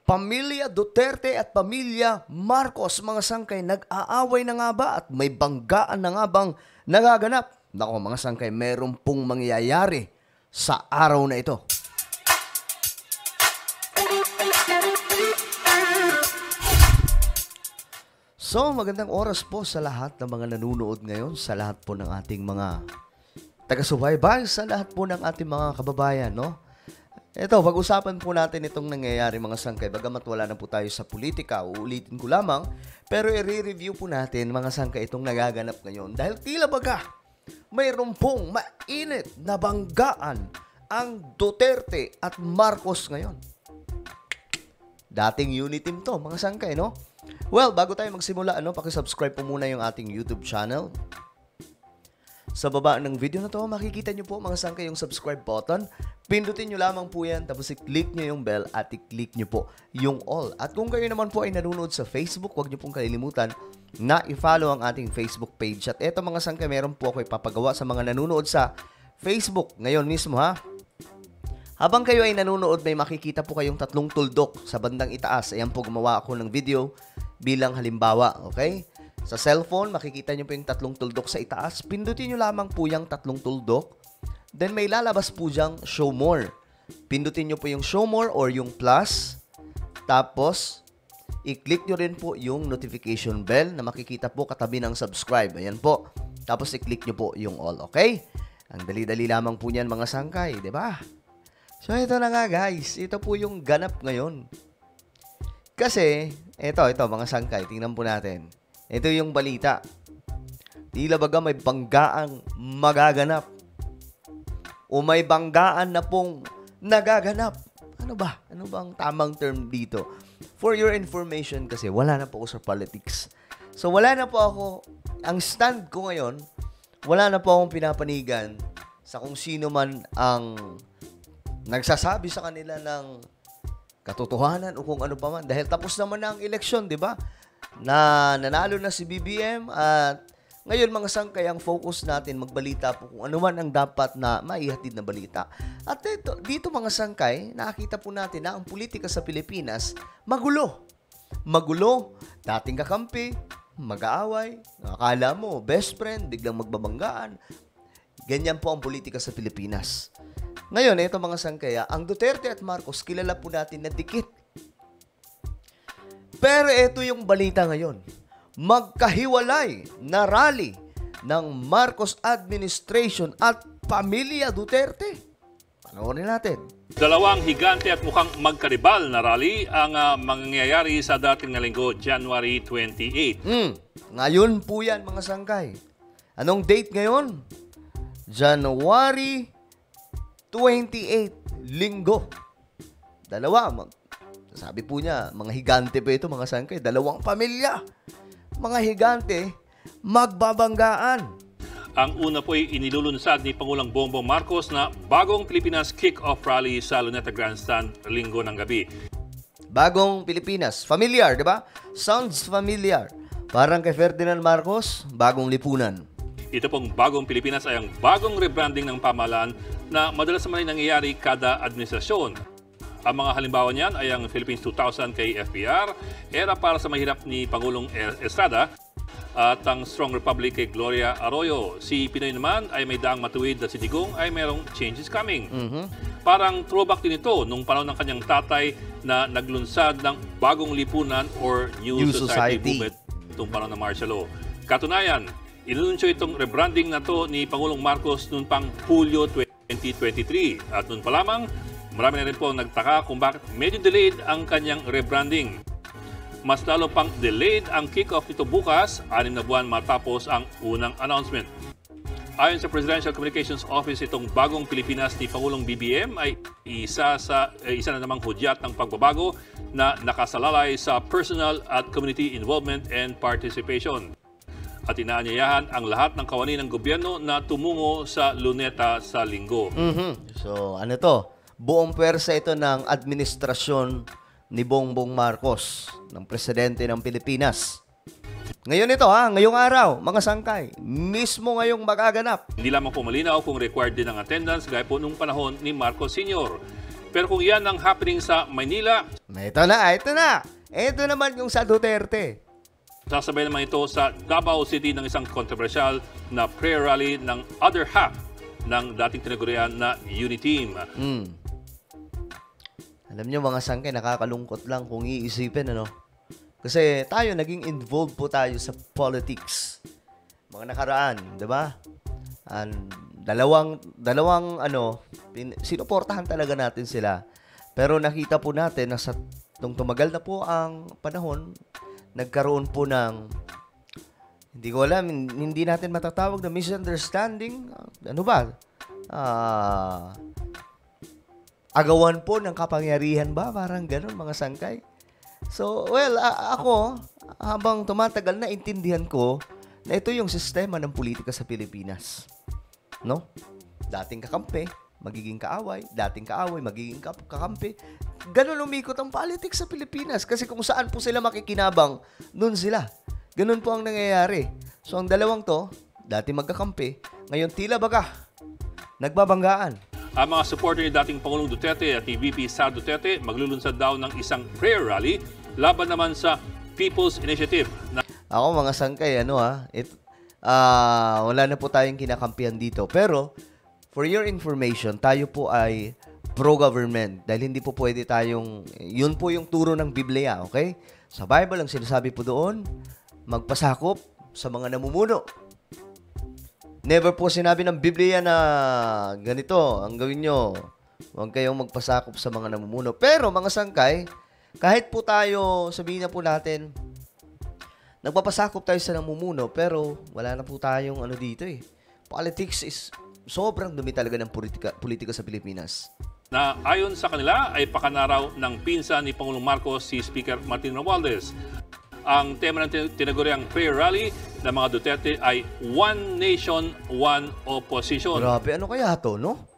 Pamilya Duterte at Pamilya Marcos, mga sangkay, nag-aaway na nga ba at may banggaan na nga bang nagaganap? Nako mga sangkay, meron pong mangyayari sa araw na ito. So, magandang oras po sa lahat ng mga nanunood ngayon, sa lahat po ng ating mga taga-subaybay, sa lahat po ng ating mga kababayan, no? Ito, pag-usapan po natin itong nangyayari mga sangkay. Bagamat wala na po tayo sa politika, uulitin ko lamang, pero i-review po natin mga sangkay itong nagaganap ngayon. Dahil tila baga, mayroon pong mainit na banggaan ang Duterte at Marcos ngayon. Dating unit team to, mga sangkay, no? Well, bago tayo magsimula, paki-subscribe po muna yung ating YouTube channel. Sa baba ng video na to, makikita nyo po mga sangkay yung subscribe button. Pindutin nyo lamang po yan, tapos i-click nyo yung bell at i-click nyo po yung all. At kung kayo naman po ay nanonood sa Facebook, huwag nyo pong kalilimutan na i-follow ang ating Facebook page. At eto mga sangkay, meron po ako ipapagawa sa mga nanonood sa Facebook ngayon mismo, ha. Habang kayo ay nanonood, may makikita po kayong tatlong tuldok sa bandang itaas. Ayan po, gumawa ako ng video bilang halimbawa, okay? Sa cellphone, makikita nyo po yung tatlong tuldok sa itaas. Pindutin nyo lamang po yung tatlong tuldok. Then may lalabas po dyang show more. Pindutin nyo po yung show more or yung plus. Tapos, i-click nyo rin po yung notification bell na makikita po katabi ng subscribe. Ayan po. Tapos i-click nyo po yung all, okay? Ang dali-dali lamang po niyan mga sangkay, di ba? So, ito na nga guys. Ito po yung ganap ngayon. Kasi, ito mga sangkay. Tingnan po natin. Ito yung balita. Tila baga may banggaang magaganap. O may banggaan na pong nagaganap. Ano ba? Ano ba ang tamang term dito? For your information kasi, wala na po ako sa politics. So, wala na po ako, ang stand ko ngayon, wala na po akong pinapanigan sa kung sino man ang nagsasabi sa kanila ng katotohanan o kung ano pa man. Dahil tapos naman na ang eleksyon, di ba? Na nanalo na si BBM at ngayon mga sangkay, ang focus natin magbalita po kung ano man ang dapat na maihatid na balita. At dito mga sangkay, nakakita po natin na ang politika sa Pilipinas magulo. Magulo, dating kakampi, mag-aaway, akala mo best friend, biglang magbabanggaan. Ganyan po ang politika sa Pilipinas. Ngayon, ito mga sangkay, ang Duterte at Marcos, kilala po natin na dikit. Pero ito yung balita ngayon. Magkahiwalay na rally ng Marcos administration at Pamilya Duterte. Panoorin natin. Dalawang higante at mukhang magkaribal na rally ang mangyayari sa dating na linggo, January 28. Ngayon po yan mga sangkay. Anong date ngayon? January 28, linggo. Dalawa, sabi po niya, mga higante pa ito mga sangkay, dalawang pamilya. Mga higante, magbabanggaan. Ang una po ay inilulunsad ni Pangulong Bongbong Marcos na bagong Pilipinas kick-off rally sa Luneta Grandstand linggo ng gabi. Bagong Pilipinas. Familiar, di ba? Sounds familiar. Parang kay Ferdinand Marcos, bagong lipunan. Ito pong bagong Pilipinas ay ang bagong rebranding ng pamahalaan na madalas naman ay nangyayari kada administrasyon. Ang mga halimbawa niyan ay ang Philippines 2000 kay FPR, Era para sa Mahirap ni Pangulong Estrada, at ang Strong Republic kay Gloria Arroyo. Si Pinoy naman ay may daang matuwid at si Digong ay mayroong changes coming. Parang throwback din ito nung panahon ng kanyang tatay na naglunsad ng bagong lipunan or New Society movement itong panahon ng martial law. Katunayan, inununsyo itong rebranding na to ni Pangulong Marcos noon pang Hulyo 2023. At noon pa lamang, marami na rin po nagtaka kung bakit medyo delayed ang kanyang rebranding. Mas lalo pang delayed ang kick-off nito bukas, 6 na buwan matapos ang unang announcement. Ayon sa Presidential Communications Office, itong bagong Pilipinas ni Pangulong BBM ay isa na namang hudyat ng pagbabago na nakasalalay sa personal at community involvement and participation. At inaanyayahan ang lahat ng kawani ng gobyerno na tumungo sa Luneta sa linggo. So, ano to? Buong pwersa ito ng administrasyon ni Bongbong Marcos, ng presidente ng Pilipinas. Ngayon ito ngayong araw, mga sangkay, mismo ngayong magaganap. Hindi lamang po malinaw kung required din ang attendance gaya po nung panahon ni Marcos Sr. Pero kung yan ang happening sa Maynila, Ito na. Ito naman yung sa Duterte. sasabay naman ito sa Davao City ng isang kontrobersyal na prayer rally ng other half ng dating tinagurian na Uniteam. Alam nyo mga sangkay, nakakalungkot lang kung iisipin, ano? Kasi tayo, naging involved po tayo sa politics. Mga nakaraan, di ba? Dalawang sinuportahan talaga natin sila. Pero nakita po natin na nung tumagal na po ang panahon, nagkaroon po ng, hindi ko alam, hindi natin matatawag na misunderstanding. Ano ba? Agawan po ng kapangyarihan ba? Parang ganun, mga sangkay. So, well, ako, habang tumatagal na, intindihan ko na ito yung sistema ng politika sa Pilipinas. No? Dating kakampi, magiging kaaway. Dating kaaway, magiging kakampi. Ganun umikot ang politics sa Pilipinas. Kasi kung saan po sila makikinabang, dun sila. Ganun po ang nangyayari. So, ang dalawang to, dati magkakampi, ngayon tila baga, nagbabanggaan. Ang mga supporter ni dating Pangulong Duterte at ni VP Sara Duterte maglulunsad daw ng isang prayer rally laban naman sa People's Initiative. Ako mga sangkay, wala na po tayong kinakampihan dito. Pero, for your information, tayo po ay pro-government. Dahil hindi po pwede yun po yung turo ng Biblia, okay? Sa Bible, ang sinasabi po doon, magpasakop sa mga namumuno. Never po sinabi ng Biblia na ganito, ang gawin nyo. Huwag kayong magpasakop sa mga namumuno. Pero mga sangkay, kahit po tayo, sabihin na po natin, nagpapasakop tayo sa namumuno, pero wala na po tayong dito eh. Politics is sobrang dumi talaga ng politika sa Pilipinas. Na ayon sa kanila ay pakanaraw ng pinsan ni Pangulong Marcos, si Speaker Martin Romualdez. Ang tema ng tinaguriang prayer rally ng mga Duterte ay One Nation, One Opposition. Grabe, ano kaya to, no?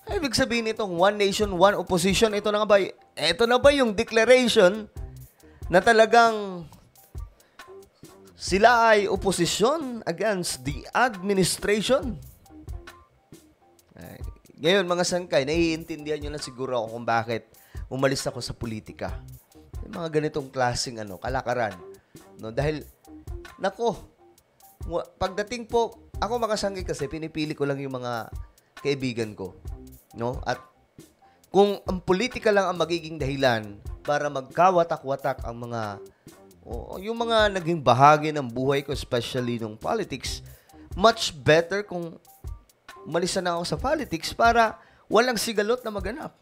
Ibig sabihin itong One Nation, One Opposition, ito na ba yung declaration na talagang sila ay opposition against the administration? Ngayon, mga sangkay, naiintindihan nyo na siguro ako kung bakit umalis ako sa politika. Yung mga ganitong klaseng kalakaran. No? Dahil, pagdating po, ako mga sangkay kasi, pinipili ko lang yung mga kaibigan ko. No? At kung ang politika lang ang magiging dahilan para magkawatak-watak ang yung mga naging bahagi ng buhay ko, especially nung politics, much better kung umalis na ako sa politics para walang sigalot na maganap.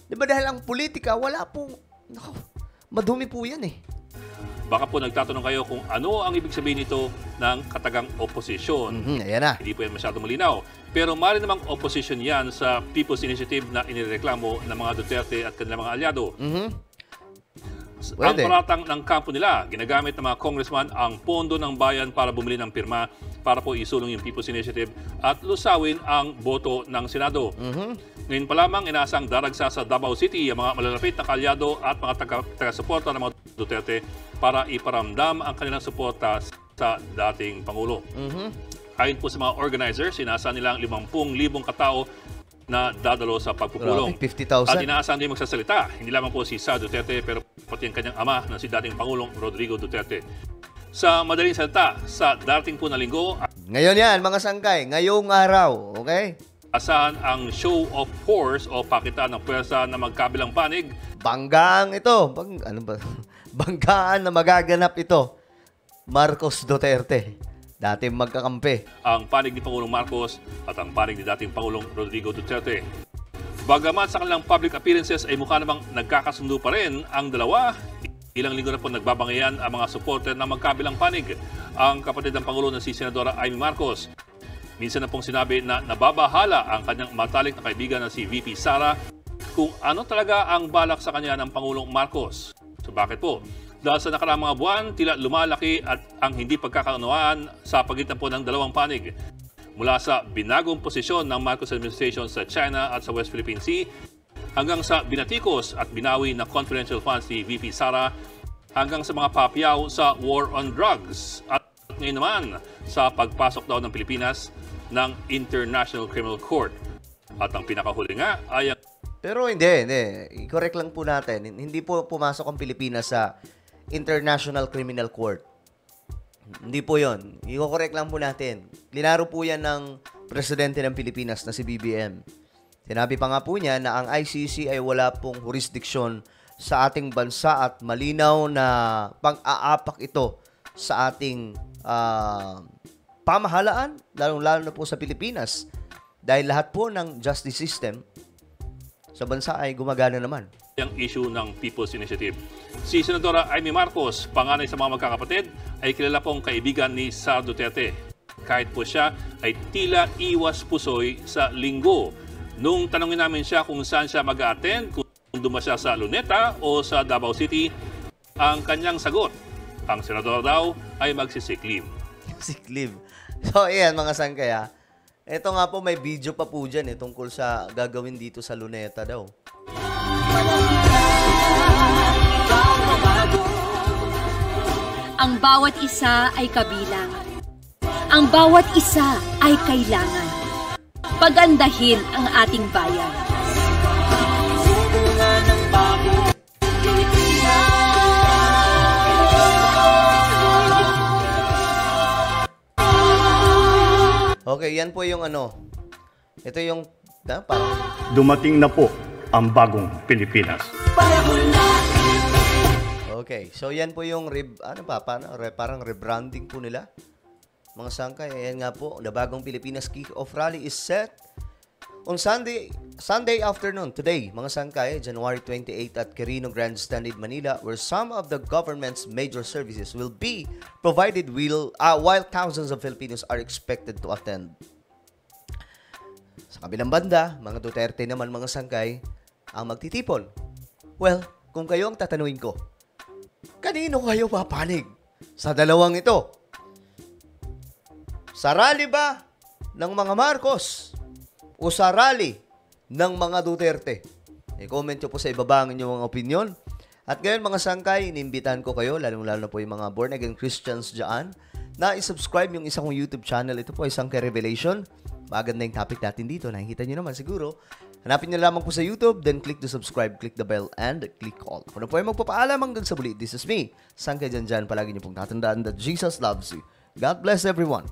Diba dahil ang politika, wala pong, madumi po yan eh. Baka po nagtatanong kayo kung ano ang ibig sabihin nito ng katagang oposisyon. Ayan na. Hindi po yan masyadong malinaw. Pero mali namang opposition yan sa People's Initiative na inireklamo ng mga Duterte at kanilang mga alyado. Ang paratang ng kampo nila, ginagamit ng mga congressman ang pondo ng bayan para bumili ng pirma para po isulong yung People's Initiative at lusawin ang boto ng Senado. Ngayon pa lamang, inaasang daragsa sa Davao City ang mga malalapit na kalyado at mga taga-suporta ng mga Duterte para iparamdam ang kanilang suporta sa dating Pangulo. Ayon po sa mga organizers, inaasahan nilang 50,000 katao na dadalo sa pagpupulong. 50,000. At inaasahan din magsasalita. Hindi lamang po si Sara Duterte pero pati ang kanyang ama na si dating Pangulong Rodrigo Duterte. Sa madaling salita, sa dating po na linggo, ngayon yan, mga sangkay. Ngayong araw, okay? asahan ang show of force o pakita ng pwersa na magkabilang panig. Banggaan ito. Banggaan na magaganap ito. Marcos Duterte. Dati magkakampi. Ang panig ni Pangulong Marcos at ang panig ni dating Pangulong Rodrigo Duterte. Bagamat sa kanilang public appearances ay mukha namang nagkakasundo pa rin ang dalawa, ilang linggo na po nagbabangayan ang mga supporter na magkabilang panig. Ang kapatid ng Pangulo na si Senadora Amy Marcos. Minsan na pong sinabi na nababahala ang kanyang matalik na kaibigan na si VP Sara kung ano talaga ang balak sa kanya ng Pangulong Marcos. So bakit po? Dahil sa nakaraang mga buwan, tila lumalaki at ang hindi pagkakaunawaan sa pagitan po ng dalawang panig. Mula sa binagong posisyon ng Marcos administration sa China at sa West Philippine Sea, hanggang sa binatikos at binawi na confidential funds ni VP Sara, hanggang sa mga papiyaw sa war on drugs. At ngayon naman, sa pagpasok daw ng Pilipinas ng International Criminal Court. At ang pinakahuli nga ay ang Pero hindi. I-correct lang po natin. Hindi po pumasok ang Pilipinas sa International Criminal Court. Hindi po yon. I-correct lang po natin. Linaro po yan ng Presidente ng Pilipinas na si BBM. Sinabi pa nga po niya na ang ICC ay wala pong jurisdiction sa ating bansa at malinaw na pang-aapak ito sa ating pamahalaan, lalong-lalo na po sa Pilipinas. Dahil lahat po ng justice system sa bansa ay gumagana naman. Ang issue ng People's Initiative. Si Senadora Amy Marcos, panganay sa mga magkakapatid, ay kilala pong kaibigan ni Sara Duterte. Kahit po siya ay tila iwas pusoy sa linggo. Nung tanongin namin siya kung saan siya mag-a-attend, kung duma siya sa Luneta o sa Davao City, ang kanyang sagot, ang senador daw ay magsisick leave. Sick leave. So, ayan mga sangkaya. Ito nga po, may video pa po dyan tungkol sa gagawin dito sa Luneta daw. Ang bawat isa ay kabilang. Ang bawat isa ay kailangan. Pagandahin ang ating bayan. Okay, yan po yung Ito yung parang Dumating na po ang bagong Pilipinas. okay. So yan po yung parang rebranding po nila. Mga sangkay, ayan nga po, the bagong Pilipinas kick-off rally is set on Sunday afternoon, today, mga sangkay, January 28 at Quirino Grandstand in Manila, where some of the government's major services will be provided while thousands of Filipinos are expected to attend. Sa kabilang banda, mga Duterte naman, mga sangkay, ang magtitipon. Well, kung kayo ang tatanungin ko, kanino kayo papanig sa dalawang ito? Sa rally ba ng mga Marcos o sa rally ng mga Duterte? I-comment nyo po sa ibaba ang inyong mga opinion. At ngayon mga sangkay, inimbitahan ko kayo, lalong-lalo na po yung mga born-again Christians dyan, na isubscribe yung isa kong YouTube channel. Ito po ay Sangkay Revelation. Maganda yung topic natin dito. Nakikita nyo naman siguro. Hanapin nyo lamang po sa YouTube, then click the subscribe, click the bell, and click all. Kung na po ay magpapaalam hanggang sa muli, this is me, Sangkay Janjan. Palagi nyo pong tatandaan that Jesus loves you. God bless everyone.